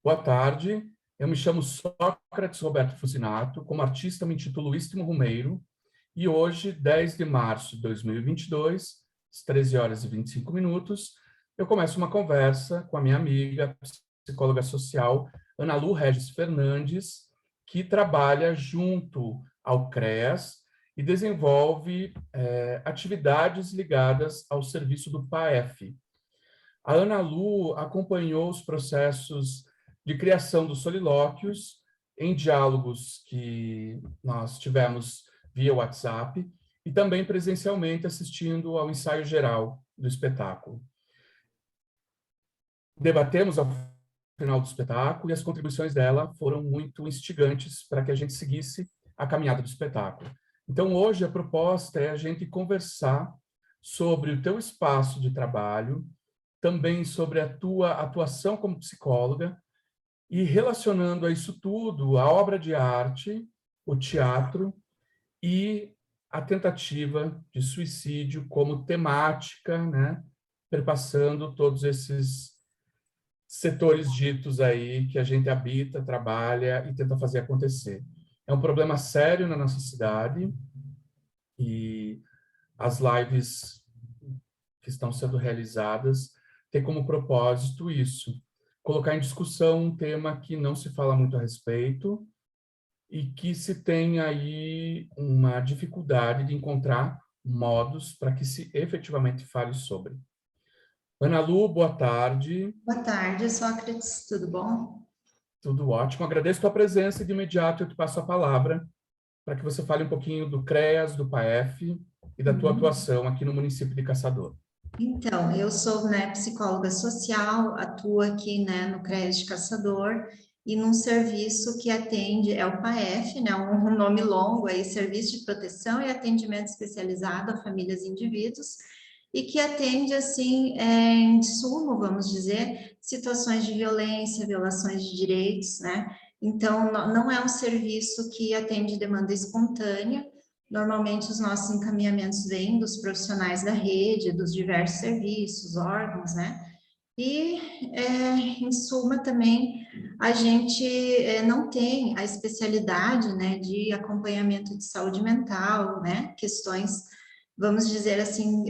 Boa tarde, eu me chamo Sócrates Roberto Fusinato, como artista me intitulo Istmo Rumeiro, e hoje, 10 de março de 2022, às 13 horas e 25 minutos, eu começo uma conversa com a minha amiga, psicóloga social, Ana Lu Regis Fernandes, que trabalha junto ao CREAS e desenvolve atividades ligadas ao serviço do PAEF. A Ana Lu acompanhou os processos de criação dos solilóquios em diálogos que nós tivemos via WhatsApp e também presencialmente assistindo ao ensaio geral do espetáculo. Debatemos ao final do espetáculo e as contribuições dela foram muito instigantes para que a gente seguisse a caminhada do espetáculo. Então, hoje, a proposta é a gente conversar sobre o teu espaço de trabalho, também sobre a tua atuação como psicóloga e relacionando a isso tudo a obra de arte, o teatro e a tentativa de suicídio como temática, né, perpassando todos esses setores ditos aí que a gente habita, trabalha e tenta fazer acontecer. É um problema sério na nossa cidade e as lives que estão sendo realizadas têm como propósito isso, colocar em discussão um tema que não se fala muito a respeito e que se tem aí uma dificuldade de encontrar modos para que se efetivamente fale sobre. Ana Lu, boa tarde. Boa tarde, Sócrates, tudo bom? Tudo ótimo. Agradeço a tua presença e de imediato eu te passo a palavra para que você fale um pouquinho do CREAS, do PAEF e da tua atuação aqui no município de Caçador. Então, eu sou, psicóloga social, atuo aqui, no CREAS de Caçador e num serviço que atende, é o PAEF, um nome longo aí, Serviço de Proteção e Atendimento Especializado a Famílias e Indivíduos, e que atende, assim, em sumo, vamos dizer, situações de violência, violações de direitos, né? Então, não é um serviço que atende demanda espontânea. Normalmente, os nossos encaminhamentos vêm dos profissionais da rede, dos diversos serviços, órgãos, né? E, em suma, também, a gente não tem a especialidade, né, de acompanhamento de saúde mental, né? Questões, vamos dizer assim,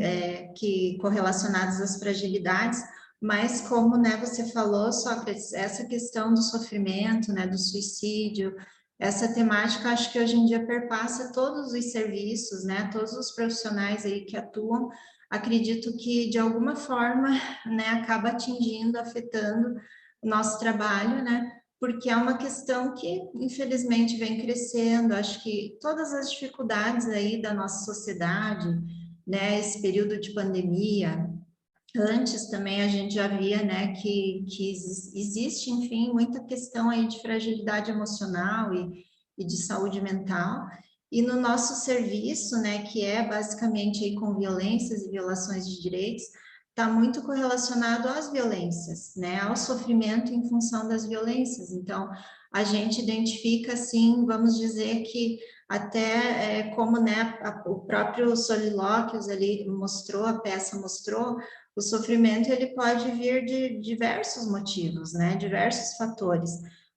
que correlacionadas às fragilidades, mas como, né, você falou, Sócrates, essa questão do sofrimento, né, do suicídio, essa temática, acho que hoje em dia perpassa todos os serviços, né, todos os profissionais aí que atuam, acredito que, de alguma forma, né, acaba atingindo, afetando o nosso trabalho, né, porque é uma questão que, infelizmente, vem crescendo, acho que todas as dificuldades aí da nossa sociedade, né, esse período de pandemia, antes também a gente já via, né, que existe, enfim, muita questão aí de fragilidade emocional e de saúde mental, e no nosso serviço, né, que é basicamente aí com violências e violações de direitos, está muito correlacionado às violências, né, ao sofrimento em função das violências. Então, a gente identifica, assim, vamos dizer que até como, né, o próprio Solilóquios ali mostrou, a peça mostrou, o sofrimento ele pode vir de diversos motivos, né, diversos fatores,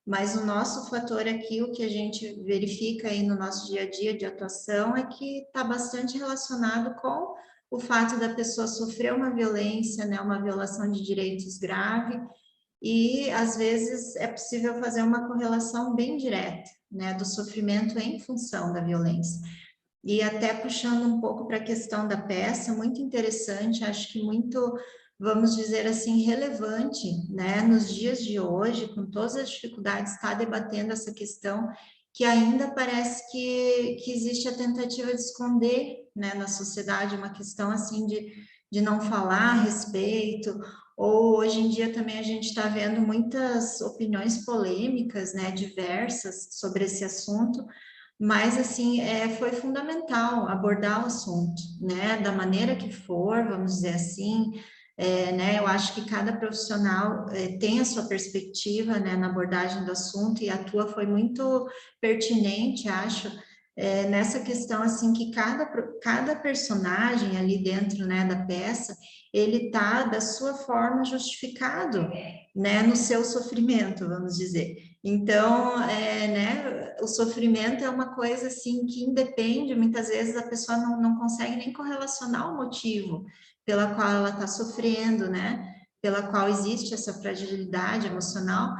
mas o nosso fator aqui, o que a gente verifica aí no nosso dia a dia de atuação é que está bastante relacionado com o fato da pessoa sofrer uma violência, né, uma violação de direitos grave, e às vezes é possível fazer uma correlação bem direta, né, do sofrimento em função da violência. E até puxando um pouco para a questão da peça, muito interessante, acho que muito, vamos dizer assim, relevante, né, nos dias de hoje, com todas as dificuldades, está debatendo essa questão, que ainda parece que existe a tentativa de esconder, né, na sociedade, uma questão assim de não falar a respeito, ou hoje em dia também a gente está vendo muitas opiniões polêmicas, né, diversas sobre esse assunto, mas, assim, foi fundamental abordar o assunto, né, da maneira que for, vamos dizer assim, né, eu acho que cada profissional tem a sua perspectiva, né, na abordagem do assunto, e a tua foi muito pertinente, acho, nessa questão, assim, que cada personagem ali dentro, né, da peça, ele tá da sua forma justificado, né, no seu sofrimento, vamos dizer. Então, né, o sofrimento é uma coisa, assim, que independe, muitas vezes a pessoa não consegue nem correlacionar o motivo pela qual ela está sofrendo, né, pela qual existe essa fragilidade emocional,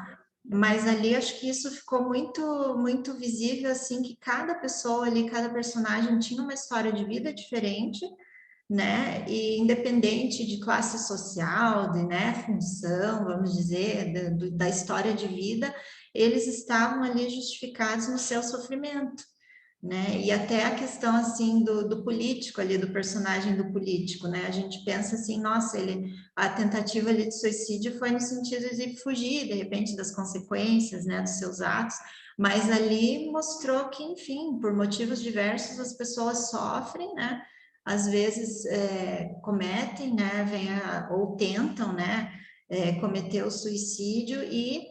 mas ali acho que isso ficou muito visível, assim, que cada pessoa ali, cada personagem tinha uma história de vida diferente, né? E independente de classe social, de, né, função, vamos dizer, da história de vida, eles estavam ali justificados no seu sofrimento, né? E até a questão, assim, do político ali, do personagem do político, né? A gente pensa assim, nossa, a tentativa ali de suicídio foi no sentido de fugir, de repente, das consequências, né, dos seus atos, mas ali mostrou que, enfim, por motivos diversos, as pessoas sofrem, né? Às vezes cometem, né, ou tentam, né, cometer o suicídio e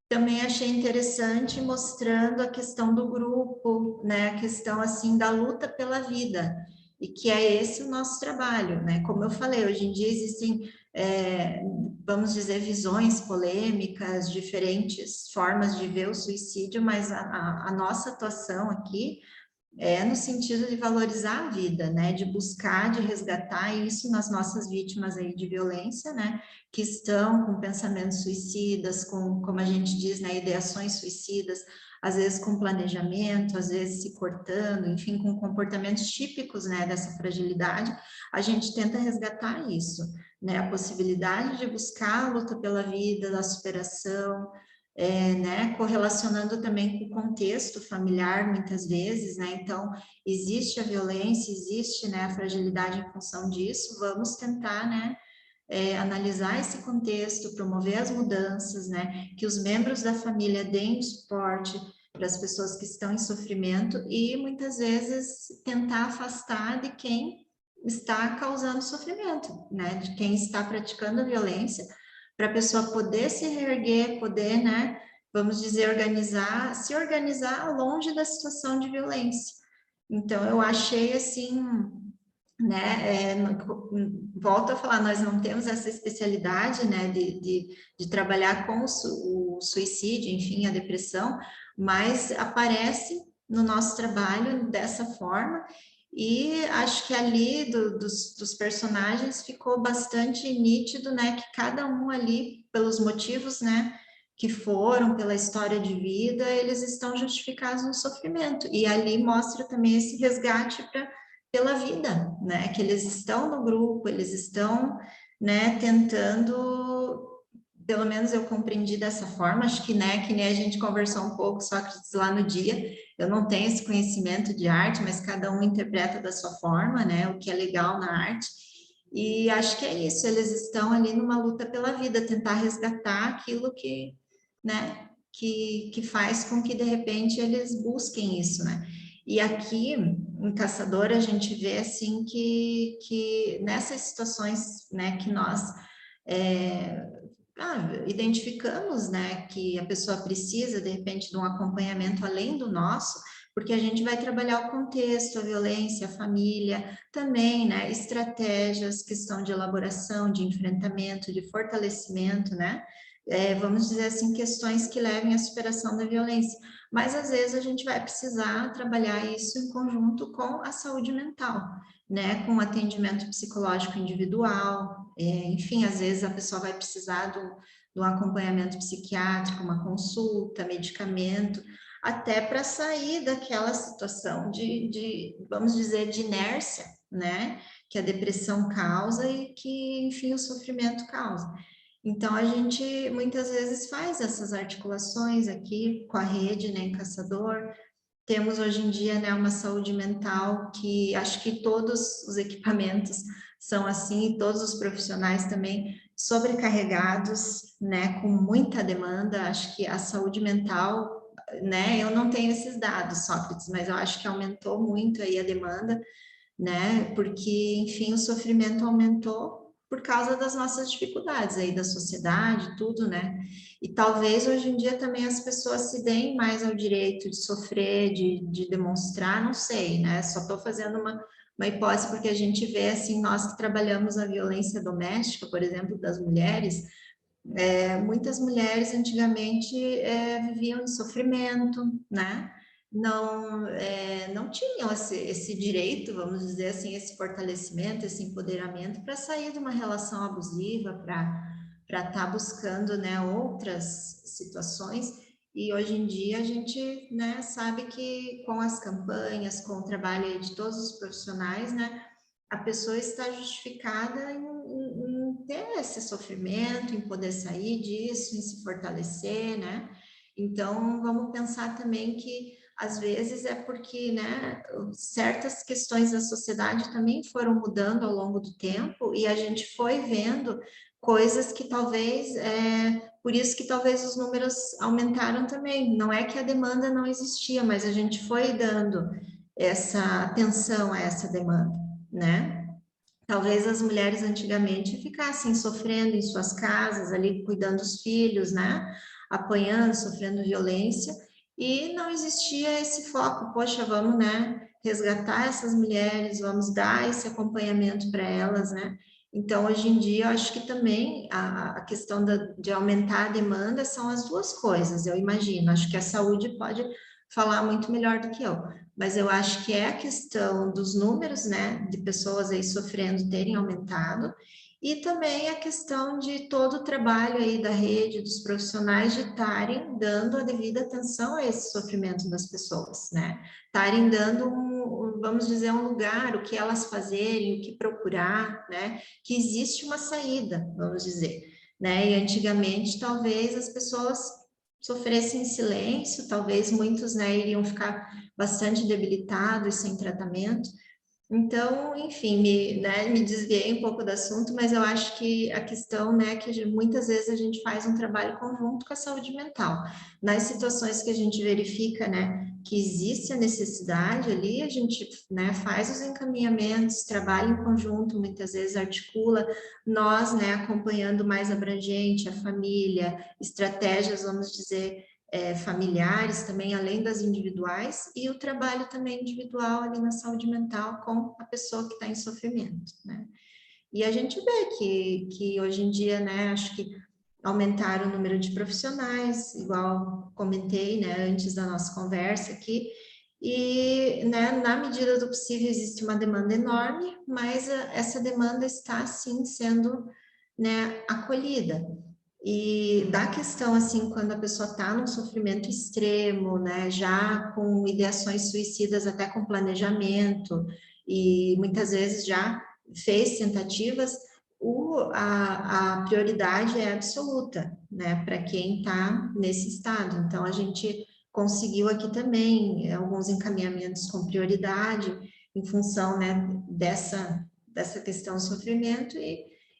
também achei interessante mostrando a questão do grupo, né, a questão assim da luta pela vida, e que é esse o nosso trabalho, né? Como eu falei, hoje em dia existem, vamos dizer, visões polêmicas, diferentes formas de ver o suicídio, mas a nossa atuação aqui no sentido de valorizar a vida, né, de buscar, de resgatar isso nas nossas vítimas aí de violência, né, que estão com pensamentos suicidas, com, como a gente diz, né, ideações suicidas, às vezes com planejamento, às vezes se cortando, enfim, com comportamentos típicos, né, dessa fragilidade, a gente tenta resgatar isso, né, a possibilidade de buscar a luta pela vida, da superação, né, correlacionando também com o contexto familiar, muitas vezes, né, então, existe a violência, existe, né, a fragilidade em função disso, vamos tentar, né, analisar esse contexto, promover as mudanças, né, que os membros da família deem suporte para as pessoas que estão em sofrimento e, muitas vezes, tentar afastar de quem está causando sofrimento, né, de quem está praticando a violência, para a pessoa poder se reerguer, poder, né, vamos dizer, se organizar longe da situação de violência. Então, eu achei, assim, né, volto a falar, nós não temos essa especialidade, né, de trabalhar com o suicídio, enfim, a depressão, mas aparece no nosso trabalho dessa forma, e acho que ali dos personagens ficou bastante nítido, né, que cada um ali, pelos motivos, né, que foram, pela história de vida, eles estão justificados no sofrimento, e ali mostra também esse resgate pela vida, né, que eles estão no grupo, eles estão, né, tentando, pelo menos eu compreendi dessa forma, acho que, né, que nem a gente conversou um pouco, Sócrates, lá no dia, eu não tenho esse conhecimento de arte, mas cada um interpreta da sua forma, né, o que é legal na arte, e acho que é isso, eles estão ali numa luta pela vida, tentar resgatar aquilo que, né, que faz com que, de repente, eles busquem isso, né. E aqui, em Caçador, a gente vê, assim, que nessas situações, né, que nós identificamos, né, que a pessoa precisa, de repente, de um acompanhamento além do nosso, porque a gente vai trabalhar o contexto, a violência, a família, também, né, estratégias, questão de elaboração, de enfrentamento, de fortalecimento, né, vamos dizer assim, questões que levem à superação da violência. Mas, às vezes, a gente vai precisar trabalhar isso em conjunto com a saúde mental, né, com atendimento psicológico individual, enfim, às vezes a pessoa vai precisar de um acompanhamento psiquiátrico, uma consulta, medicamento, até para sair daquela situação vamos dizer, de inércia, né, que a depressão causa e que, enfim, o sofrimento causa. Então, a gente muitas vezes faz essas articulações aqui com a rede, né, em Caçador. Temos hoje em dia, né, uma saúde mental que acho que todos os equipamentos são assim, e todos os profissionais também sobrecarregados, né, com muita demanda. Acho que a saúde mental, né, eu não tenho esses dados, Sócrates, mas eu acho que aumentou muito aí a demanda, né, porque, enfim, o sofrimento aumentou, por causa das nossas dificuldades aí da sociedade, tudo, né? E talvez hoje em dia também as pessoas se deem mais ao direito de sofrer, de demonstrar, não sei, né? Só estou fazendo uma hipótese porque a gente vê, assim, nós que trabalhamos a violência doméstica, por exemplo, das mulheres, muitas mulheres antigamente viviam em sofrimento, né? Não tinham esse direito, vamos dizer assim, esse fortalecimento, esse empoderamento para sair de uma relação abusiva, para estar buscando, né, outras situações. E hoje em dia a gente, né, sabe que com as campanhas, com o trabalho aí de todos os profissionais, né, a pessoa está justificada em ter esse sofrimento, em poder sair disso, em se fortalecer, né? Então, vamos pensar também que, às vezes, é porque, né, certas questões da sociedade também foram mudando ao longo do tempo e a gente foi vendo coisas que talvez, por isso que talvez os números aumentaram também. Não é que a demanda não existia, mas a gente foi dando essa atenção a essa demanda, né? Talvez as mulheres antigamente ficassem sofrendo em suas casas, ali cuidando dos filhos, né? Apanhando, sofrendo violência, e não existia esse foco, poxa, vamos, né, resgatar essas mulheres, vamos dar esse acompanhamento para elas, né? Então, hoje em dia, eu acho que também a questão de aumentar a demanda são as duas coisas, eu imagino. Acho que a saúde pode falar muito melhor do que eu, mas eu acho que é a questão dos números, né, de pessoas aí sofrendo terem aumentado, e também a questão de todo o trabalho aí da rede, dos profissionais de estarem dando a devida atenção a esse sofrimento das pessoas, né, estarem dando vamos dizer, um lugar, o que elas fazerem, o que procurar, né, que existe uma saída, vamos dizer, né, e antigamente talvez as pessoas sofressem em silêncio, talvez muitos, né, iriam ficar bastante debilitados, sem tratamento. Então, enfim, me desviei um pouco do assunto, mas eu acho que a questão, né, que muitas vezes a gente faz um trabalho conjunto com a saúde mental. Nas situações que a gente verifica, né, que existe a necessidade ali, a gente, né, faz os encaminhamentos, trabalha em conjunto, muitas vezes articula, nós, né, acompanhando mais abrangente a família, estratégias, vamos dizer, familiares também, além das individuais, e o trabalho também individual ali na saúde mental com a pessoa que está em sofrimento, né? E a gente vê que hoje em dia, né, acho que aumentaram o número de profissionais, igual comentei, né, antes da nossa conversa aqui, e, né, na medida do possível existe uma demanda enorme, mas essa demanda está, sim, sendo, né, acolhida. E da questão, assim, quando a pessoa está num sofrimento extremo, né, já com ideações suicidas, até com planejamento, e muitas vezes já fez tentativas, a prioridade é absoluta, né, para quem está nesse estado. Então, a gente conseguiu aqui também alguns encaminhamentos com prioridade, em função, né, dessa questão do sofrimento,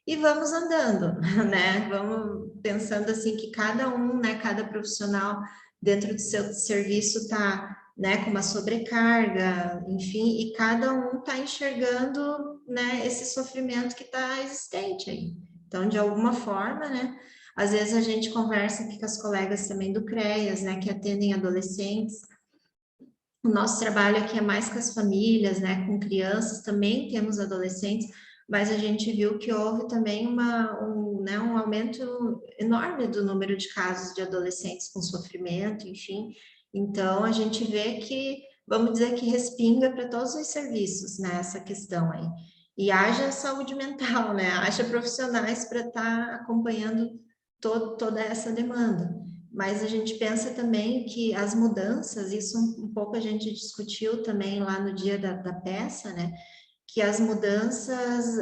e vamos andando, né? Vamos pensando assim que cada um, né, cada profissional dentro do seu serviço está, né, com uma sobrecarga, enfim, e cada um está enxergando, né, esse sofrimento que está existente aí. Então, de alguma forma, né, às vezes a gente conversa aqui com as colegas também do CREAS, né, que atendem adolescentes. O nosso trabalho aqui é mais com as famílias, né, com crianças, também temos adolescentes, mas a gente viu que houve também né, um aumento enorme do número de casos de adolescentes com sofrimento, enfim. Então, a gente vê que, vamos dizer que respinga para todos os serviços, né, essa questão aí. E haja saúde mental, né, haja profissionais para estar acompanhando toda essa demanda. Mas a gente pensa também que as mudanças, isso um pouco a gente discutiu também lá no dia da peça, né? Que as mudanças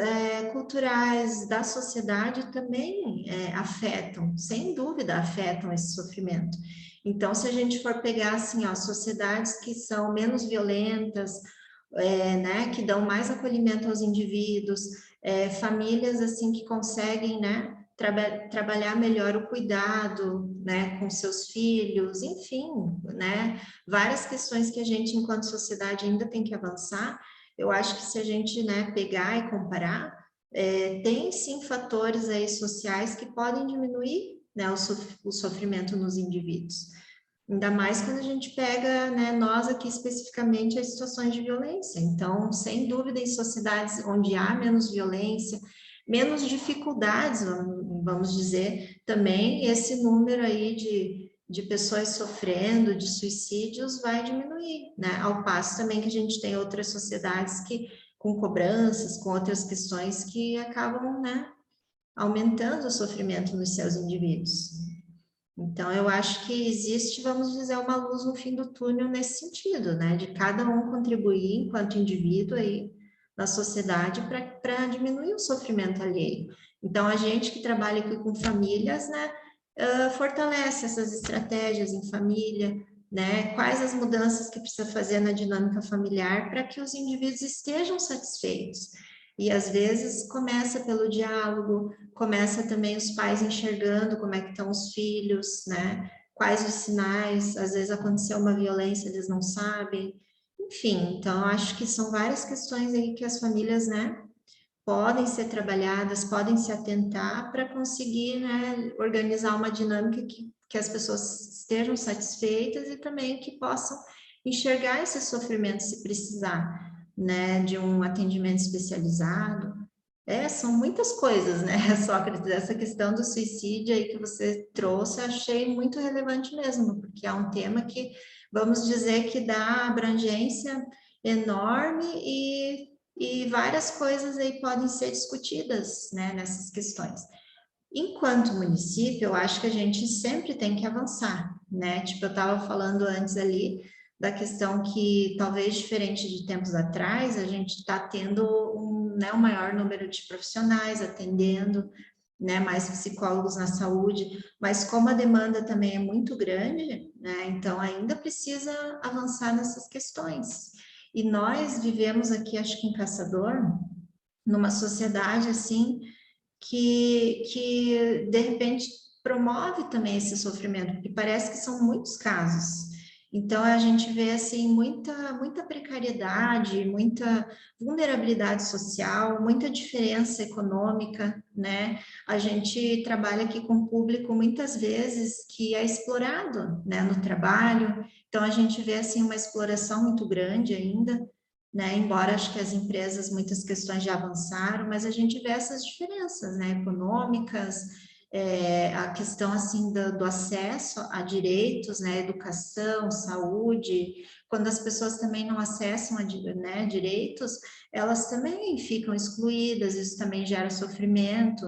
culturais da sociedade também afetam, sem dúvida, afetam esse sofrimento. Então, se a gente for pegar, assim, ó, sociedades que são menos violentas, né, que dão mais acolhimento aos indivíduos, famílias, assim, que conseguem, né, trabalhar melhor o cuidado, né, com seus filhos, enfim, né, várias questões que a gente, enquanto sociedade, ainda tem que avançar. Eu acho que se a gente, né, pegar e comparar, tem sim fatores aí sociais que podem diminuir, né, o sofrimento nos indivíduos. Ainda mais quando a gente pega, né, nós aqui especificamente, as situações de violência. Então, sem dúvida, em sociedades onde há menos violência, menos dificuldades, vamos dizer, também esse número aí de pessoas sofrendo, de suicídios, vai diminuir, né? Ao passo também que a gente tem outras sociedades que, com cobranças, com outras questões que acabam, né, aumentando o sofrimento nos seus indivíduos. Então, eu acho que existe, vamos dizer, uma luz no fim do túnel nesse sentido, né? De cada um contribuir enquanto indivíduo aí na sociedade para diminuir o sofrimento alheio. Então, a gente que trabalha aqui com famílias, né, fortalece essas estratégias em família, né? Quais as mudanças que precisa fazer na dinâmica familiar para que os indivíduos estejam satisfeitos. E às vezes começa pelo diálogo, começa também os pais enxergando como é que estão os filhos, né? Quais os sinais, às vezes aconteceu uma violência, eles não sabem. Enfim, então acho que são várias questões aí que as famílias, né, podem ser trabalhadas, podem se atentar para conseguir, né, organizar uma dinâmica que as pessoas estejam satisfeitas e também que possam enxergar esse sofrimento se precisar, né, de um atendimento especializado. São muitas coisas, né, Sócrates? Essa questão do suicídio aí que você trouxe, achei muito relevante mesmo, porque é um tema que, vamos dizer, que dá abrangência enorme e várias coisas aí podem ser discutidas, né, nessas questões. Enquanto município, eu acho que a gente sempre tem que avançar, né? Tipo, eu estava falando antes ali da questão que, talvez diferente de tempos atrás, a gente está tendo né, um maior número de profissionais atendendo, né, mais psicólogos na saúde, mas como a demanda também é muito grande, né, então ainda precisa avançar nessas questões. E nós vivemos aqui, acho que em Caçador, numa sociedade assim que de repente promove também esse sofrimento, porque parece que são muitos casos. Então a gente vê assim muita precariedade, muita vulnerabilidade social, muita diferença econômica, né? A gente trabalha aqui com um público muitas vezes que é explorado, né, no trabalho. Então a gente vê assim uma exploração muito grande ainda, né? Embora acho que as empresas, muitas questões já avançaram, mas a gente vê essas diferenças, né? Econômicas, a questão, assim, do acesso a direitos, né? Educação, saúde, quando as pessoas também não acessam né, direitos, elas também ficam excluídas, isso também gera sofrimento.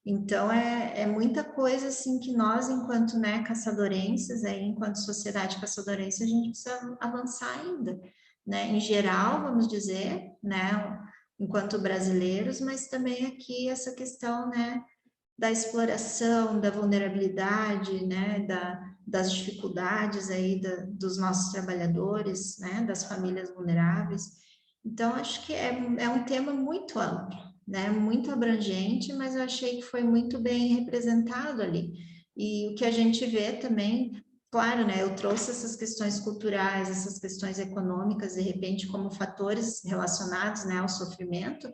Então, é muita coisa, assim, que nós, enquanto, né, caçadorenses, aí, enquanto sociedade caçadorense, a gente precisa avançar ainda, né, em geral, vamos dizer, né, enquanto brasileiros, mas também aqui essa questão, né, da exploração, da vulnerabilidade, né, das dificuldades aí dos nossos trabalhadores, né, das famílias vulneráveis. Então, acho que é um tema muito amplo, né, muito abrangente, mas eu achei que foi muito bem representado ali. E o que a gente vê também, claro, né, eu trouxe essas questões culturais, essas questões econômicas, de repente, como fatores relacionados, né, ao sofrimento,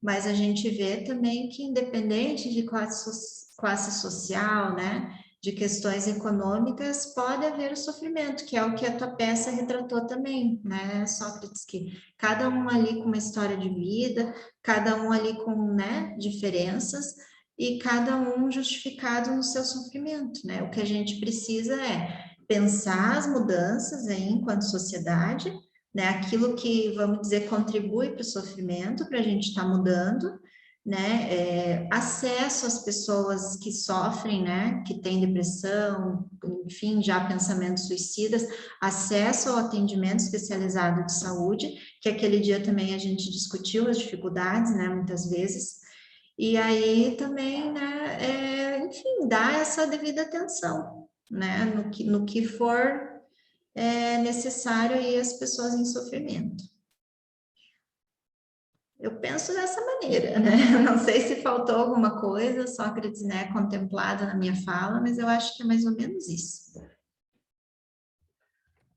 mas a gente vê também que, independente de classe social, né, de questões econômicas, pode haver o sofrimento, que é o que a tua peça retratou também, né, Sócrates, que cada um ali com uma história de vida, cada um ali com, né, diferenças, e cada um justificado no seu sofrimento, né, o que a gente precisa é pensar as mudanças aí enquanto sociedade, né, aquilo que, vamos dizer, contribui para o sofrimento, para a gente estar mudando, né, acesso às pessoas que sofrem, né, que têm depressão, enfim, já pensamentos suicidas, acesso ao atendimento especializado de saúde, que aquele dia também a gente discutiu as dificuldades, né, muitas vezes, e aí também, né, enfim, dar essa devida atenção, né, no que for necessário aí as pessoas em sofrimento. Eu penso dessa maneira, né? Não sei se faltou alguma coisa, Sócrates, né, contemplado na minha fala, mas eu acho que é mais ou menos isso.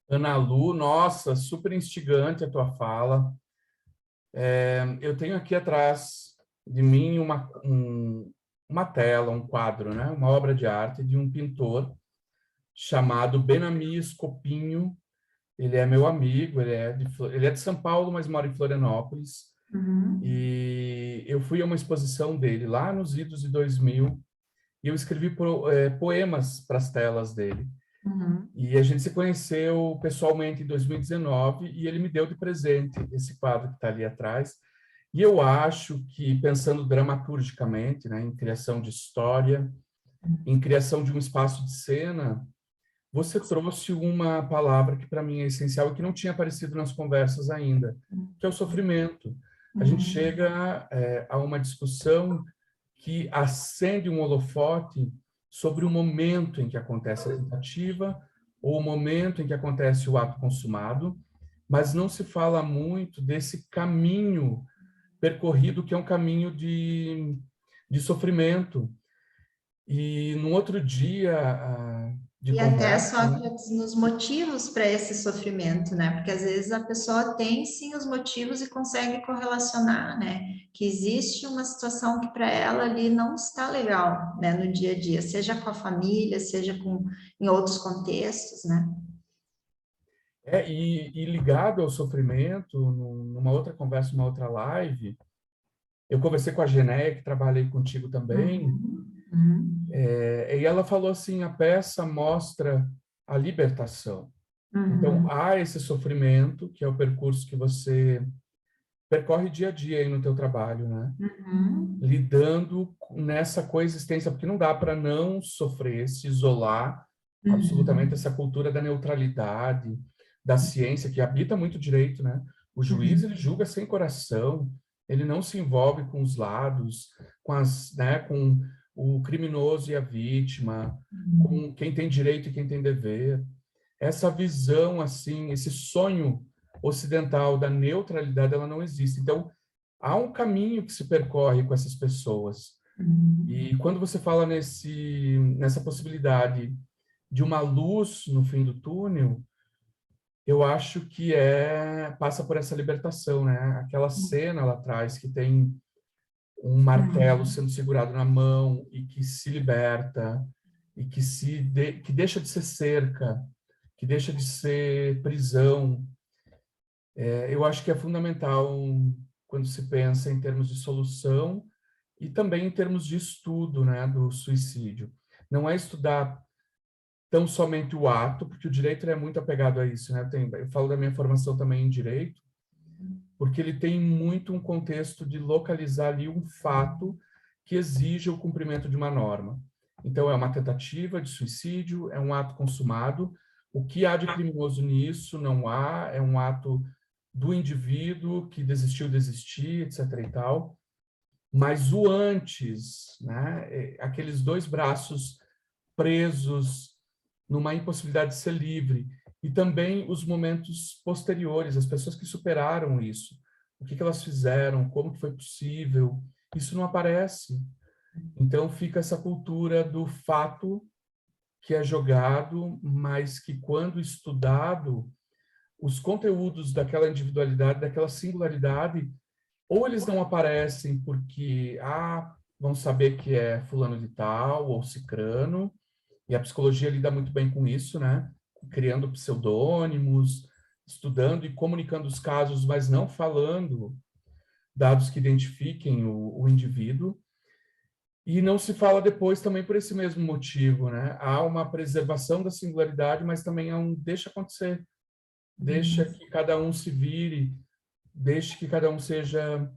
Ana Lu, nossa, super instigante a tua fala. Eu tenho aqui atrás de mim uma tela, um quadro, né? Uma obra de arte de um pintor chamado Benami Escopinho. Ele é meu amigo, ele é de São Paulo, mas mora em Florianópolis. Uhum. E eu fui a uma exposição dele lá nos idos de 2000 e eu escrevi poemas para as telas dele. Uhum. E a gente se conheceu pessoalmente em 2019 e ele me deu de presente esse quadro que está ali atrás. E eu acho que, pensando dramaturgicamente, né, em criação de história, em criação de um espaço de cena, você trouxe uma palavra que para mim é essencial e que não tinha aparecido nas conversas ainda, que é o sofrimento. A gente Uhum. chega a uma discussão que acende um holofote sobre o momento em que acontece a tentativa ou o momento em que acontece o ato consumado, mas não se fala muito desse caminho percorrido, que é um caminho de sofrimento. E no outro dia de E até conversa, né? Sócrates nos motivos para esse sofrimento, né? Porque às vezes a pessoa tem sim os motivos e consegue correlacionar, né? Que existe uma situação que para ela ali não está legal, né? No dia a dia, seja com a família, seja em outros contextos, né? E ligado ao sofrimento, numa outra conversa, numa outra live, eu conversei com a Genéia, que trabalhei contigo também, Uhum. Uhum. e ela falou assim, a peça mostra a libertação. Então, Uhum. há esse sofrimento, que é o percurso que você percorre dia a dia aí no teu trabalho, né? Uhum. Lidando nessa coexistência, porque não dá para não sofrer, se isolar absolutamente Uhum. essa cultura da neutralidade, da ciência, que habita muito o direito, né? O juiz, ele julga sem coração, ele não se envolve com os lados, com o criminoso e a vítima, Uhum. com quem tem direito e quem tem dever. Essa visão, assim, esse sonho ocidental da neutralidade, ela não existe. Então, há um caminho que se percorre com essas pessoas. Uhum. E quando você fala nessa possibilidade de uma luz no fim do túnel, eu acho que passa por essa libertação, né? Aquela cena lá atrás que tem um martelo Uhum. sendo segurado na mão e que se liberta e que deixa de ser cerca, que deixa de ser prisão. Eu acho que é fundamental quando se pensa em termos de solução e também em termos de estudo, né, do suicídio. Não é estudar tão somente o ato, porque o direito é muito apegado a isso, né? Eu falo da minha formação também em direito, porque ele tem muito um contexto de localizar ali um fato que exige o cumprimento de uma norma. Então, é uma tentativa de suicídio, é um ato consumado. O que há de criminoso nisso? Não há, é um ato do indivíduo que desistiu, desistir, etc. e tal. Mas o antes, né? Aqueles dois braços presos numa impossibilidade de ser livre, e também os momentos posteriores, as pessoas que superaram isso, o que elas fizeram, como que foi possível, isso não aparece. Então fica essa cultura do fato que é jogado, mas que quando estudado, os conteúdos daquela individualidade, daquela singularidade, ou eles não aparecem porque vão saber que é fulano de tal ou cicrano, e a psicologia lida muito bem com isso, né? Criando pseudônimos, estudando e comunicando os casos, mas não falando dados que identifiquem o indivíduo. E não se fala depois também por esse mesmo motivo, né? Há uma preservação da singularidade, mas também há deixa acontecer, deixa que cada um se vire, deixe que cada um seja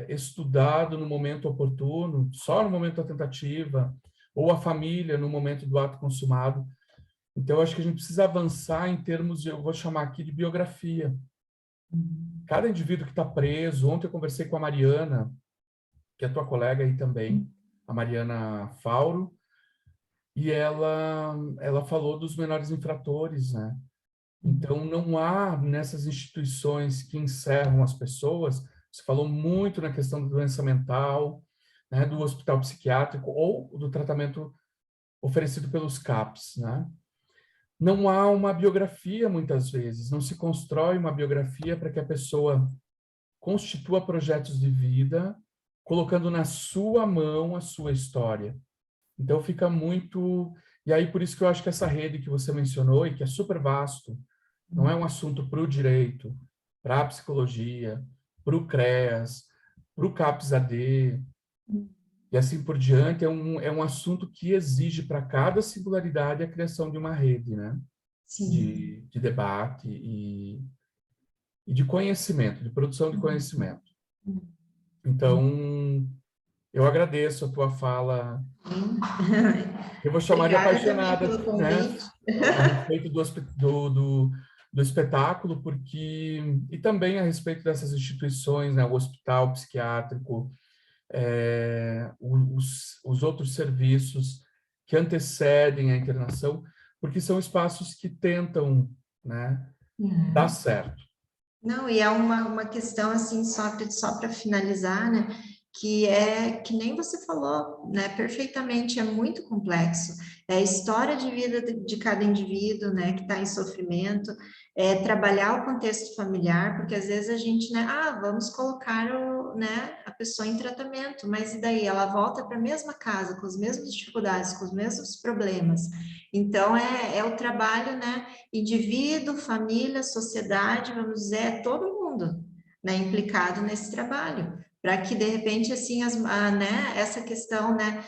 estudado no momento oportuno, só no momento da tentativa, ou a família no momento do ato consumado. Então, eu acho que a gente precisa avançar em termos de, eu vou chamar aqui de biografia. Cada indivíduo que está preso, ontem eu conversei com a Mariana, que é tua colega aí também, a Mariana Fauro, e ela falou dos menores infratores, né? Então, não há nessas instituições que encerram as pessoas, você falou muito na questão da doença mental, né, do hospital psiquiátrico ou do tratamento oferecido pelos CAPs, né? Não há uma biografia, muitas vezes, não se constrói uma biografia para que a pessoa constitua projetos de vida colocando na sua mão a sua história. Então fica muito... E aí por isso que eu acho que essa rede que você mencionou, e que é super vasto, não é um assunto para o direito, para a psicologia, para o CREAS, para o CAPS-AD, e assim por diante, é um assunto que exige para cada singularidade a criação de uma rede, né? Sim. De debate e de conhecimento, de produção de conhecimento. Então, eu agradeço a tua fala. Eu vou chamar de Obrigada também apaixonada, pelo né? convite. A respeito do espetáculo, porque... E também a respeito dessas instituições, né? O hospital psiquiátrico, os outros serviços que antecedem a internação, porque são espaços que tentam, né, dar certo. Não, e é uma questão assim, só para finalizar, né? Que é que nem você falou, né? Perfeitamente, é muito complexo. É a história de vida de cada indivíduo, né? Que está em sofrimento, é trabalhar o contexto familiar, porque às vezes a gente, né? Ah, vamos colocar né, a pessoa em tratamento, mas e daí? Ela volta para a mesma casa, com as mesmas dificuldades, com os mesmos problemas. Então, é o trabalho, né? Indivíduo, família, sociedade, vamos dizer, é todo mundo, né, implicado nesse trabalho, para que de repente assim né, essa questão, né,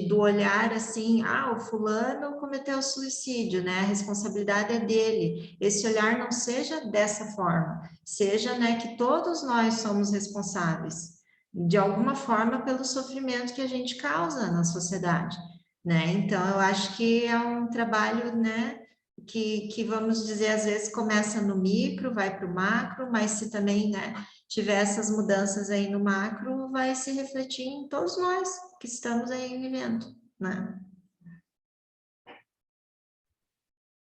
do olhar assim, o fulano cometeu suicídio, né, a responsabilidade é dele. Esse olhar não seja dessa forma, seja, né, que todos nós somos responsáveis de alguma forma pelo sofrimento que a gente causa na sociedade, né? Então eu acho que é um trabalho, né, que vamos dizer, às vezes começa no micro, vai para o macro, mas se também, né, tiver essas mudanças aí no macro, vai se refletir em todos nós que estamos aí vivendo, né?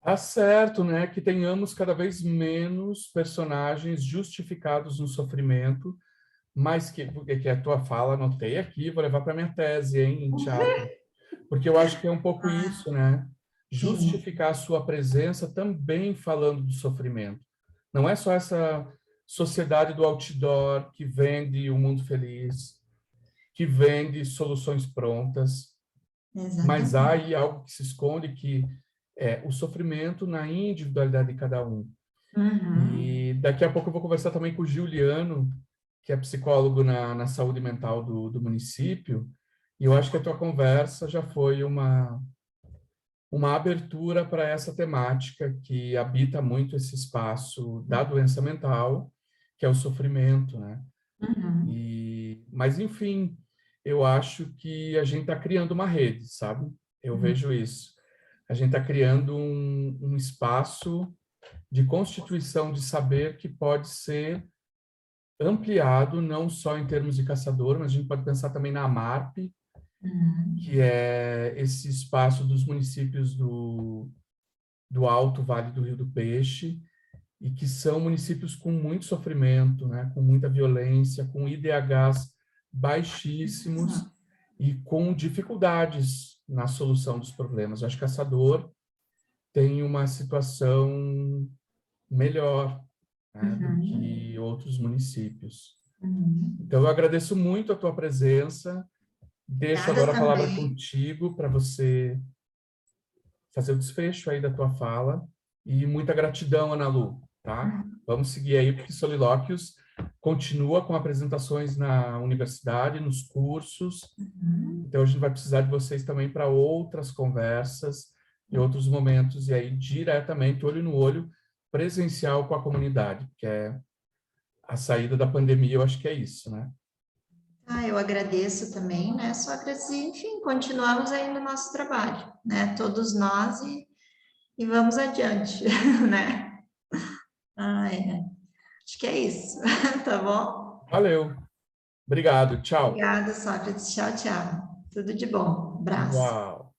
Tá certo, né? Que tenhamos cada vez menos personagens justificados no sofrimento, mas que a tua fala, anotei aqui, vou levar para minha tese, hein, em teatro. Porque eu acho que é um pouco isso, né? Sim. Justificar a sua presença também falando do sofrimento. Não é só essa sociedade do outdoor que vende o mundo feliz, que vende soluções prontas, mas há Exatamente. aí algo que se esconde, que é o sofrimento na individualidade de cada um. Uhum. E daqui a pouco eu vou conversar também com o Juliano, que é psicólogo na saúde mental do município, e eu acho que a tua conversa já foi uma abertura para essa temática que habita muito esse espaço da doença mental, que é o sofrimento, né? Uhum. Mas, enfim, eu acho que a gente está criando uma rede, sabe? Eu vejo isso. A gente está criando um espaço de constituição de saber que pode ser ampliado, não só em termos de caçador, mas a gente pode pensar também na AMARP, Uhum. que é esse espaço dos municípios do Alto Vale do Rio do Peixe, e que são municípios com muito sofrimento, né, com muita violência, com IDHs baixíssimos e com dificuldades na solução dos problemas. Eu acho que Caçador tem uma situação melhor, né, do Uhum. que outros municípios. Uhum. Então, eu agradeço muito a tua presença. Deixo Obrigada agora a palavra também. contigo para você fazer o desfecho aí da tua fala. E muita gratidão, Ana Lu, tá? Vamos seguir aí, porque Solilóquios continua com apresentações na universidade, nos cursos. Uhum. Então, a gente vai precisar de vocês também para outras conversas e outros momentos, e aí diretamente, olho no olho, presencial com a comunidade, que é a saída da pandemia, eu acho que é isso, né? Eu agradeço também, né? Só agradecer, enfim, continuamos aí no nosso trabalho, né? Todos nós e vamos adiante, né? Acho que é isso, tá bom? Valeu, obrigado, tchau. Obrigada, Sócrates. Tchau, tchau. Tudo de bom. Abraço. Igual.